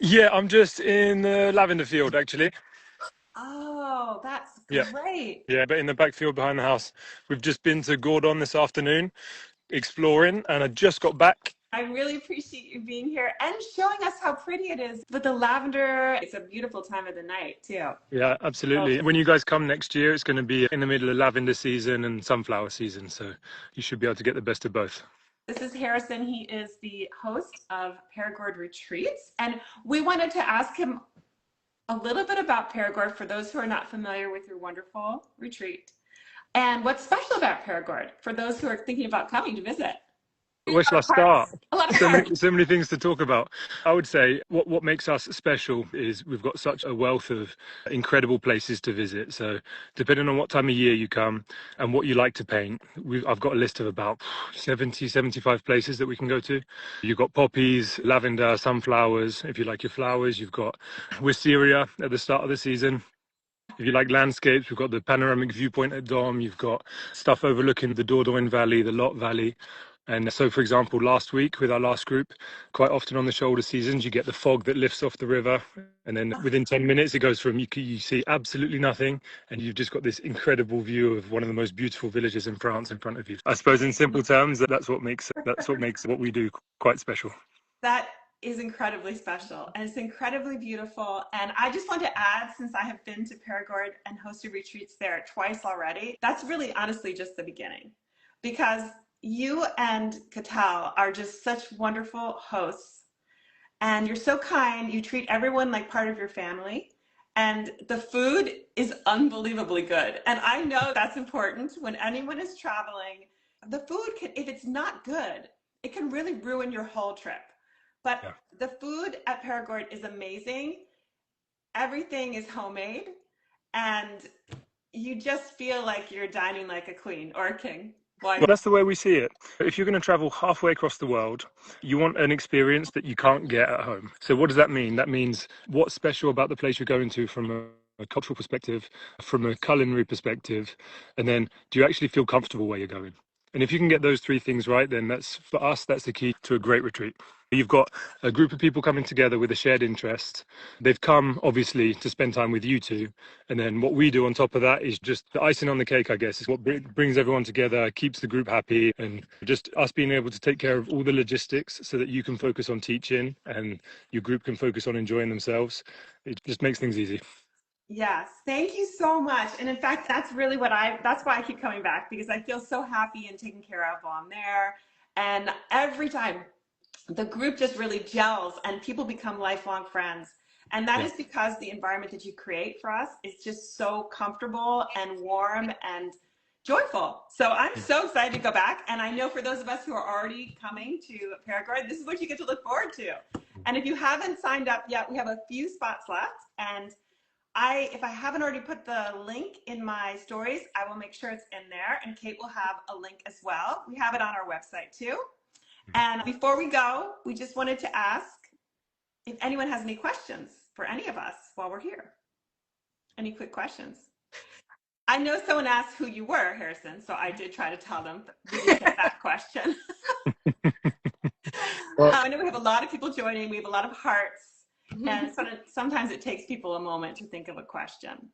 Yeah, I'm just in the lavender field, actually. Oh, that's Yeah, great. yeah, but in the back field behind the house. We've just been to Gordon this afternoon exploring, and I just got back. I really appreciate you being here and showing us how pretty it is with the lavender. It's a beautiful time of the night, too. Yeah, Oh, absolutely. When you guys come next year, it's going to be in the middle of lavender season and sunflower season, so you should be able to get the best of both. this is Harrison. He is the host of Perigord Retreats, and we wanted to ask him a little bit about Perigord for those who are not familiar with your wonderful retreat. And what's special about Perigord for those who are thinking about coming to visit? Where A shall I lot of parts. start? A lot of So parts. many, so many things to talk about. I would say what makes us special is we've got such a wealth of incredible places to visit. So depending on what time of year you come and what you like to paint, I've got a list of about 70, 75 places that we can go to. You've got poppies, lavender, sunflowers. If you like your flowers, you've got wisteria at the start of the season. If you like landscapes, we've got the panoramic viewpoint at Dom. You've got stuff overlooking the Dordogne Valley, the Lot Valley. And so, for example, last week with our last group, quite often on the shoulder seasons, you get the fog that lifts off the river. And then within 10 minutes, it goes from you see absolutely nothing. And you've just got this incredible view of one of the most beautiful villages in France in front of you. I suppose in simple terms, that's what makes what we do quite special. That is incredibly special and it's incredibly beautiful. And I just want to add, since I have been to Perigord and hosted retreats there twice already, that's really honestly just the beginning. Because you and Catal are just such wonderful hosts and you're so kind. You treat everyone like part of your family. And the food is unbelievably good. And I know that's important when anyone is traveling. The food can, if it's not good, it can really ruin your whole trip. But Yeah. the food at Perigord is amazing. Everything is homemade, and you just feel like you're dining like a queen or a king. Well, Why? that's the way we see it. If you're going to travel halfway across the world, you want an experience that you can't get at home. So, what does that mean? That means what's special about the place you're going to from a cultural perspective, from a culinary perspective, and then do you actually feel comfortable where you're going? And if you can get those three things right, then that's for us, that's the key to a great retreat. You've got a group of people coming together with a shared interest. They've come obviously to spend time with you two. And then what we do on top of that is just the icing on the cake, I guess, is what brings everyone together, keeps the group happy, and just us being able to take care of all the logistics so that you can focus on teaching and your group can focus on enjoying themselves. It just makes things easy. Yes, thank you so much. And in fact, that's why I keep coming back because I feel so happy and taken care of while I'm there. And every time the group just really gels and people become lifelong friends. And that Yeah. is because the environment that you create for us is just so comfortable and warm and joyful. So I'm so excited to go back. And I know for those of us who are already coming to Perigord, this is what you get to look forward to. And if you haven't signed up yet, we have a few spots left. And if I haven't already put the link in my stories, I will make sure it's in there. And Kate will have a link as well. We have it on our website too. And before we go, we just wanted to ask if anyone has any questions for any of us while we're here. Any quick questions? I know someone asked who you were, Harrison, so I did try to tell them, but we didn't get that question. Well, I know we have a lot of people joining. We have a lot of hearts. And sometimes it takes people a moment to think of a question.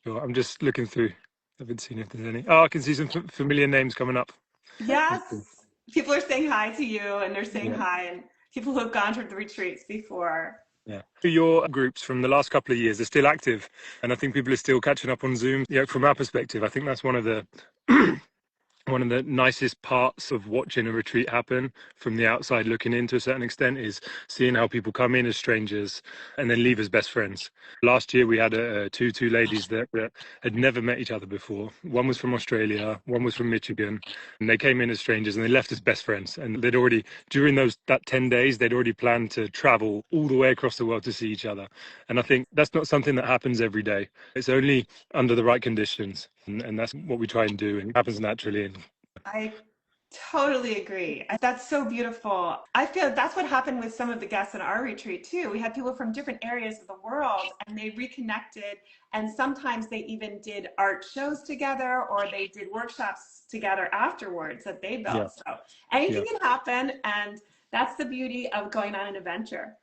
sure, I'm just looking through. I haven't seen if there's any. Oh, I can see some familiar names coming up. Yes, That's cool. people are saying hi to you and they're saying Yeah. hi, and people who have gone to the retreats before. Yeah. Your groups from the last couple of years are still active, and I think people are still catching up on Zoom. Yeah, from our perspective, I think that's one of the one of the nicest parts of watching a retreat happen from the outside looking in to a certain extent is seeing how people come in as strangers and then leave as best friends. Last year we had two ladies that had never met each other before. One was from Australia, one was from Michigan, and they came in as strangers and they left as best friends. And they'd already, during that 10 days, they'd already planned to travel all the way across the world to see each other. And I think that's not something that happens every day. It's only under the right conditions. And that's what we try and do. And it happens naturally. And I totally agree. That's so beautiful. I feel that's what happened with some of the guests in our retreat too. We had people from different areas of the world and they reconnected. And sometimes they even did art shows together or they did workshops together afterwards that they yeah, built. So yeah. anything can happen. And that's the beauty of going on an adventure.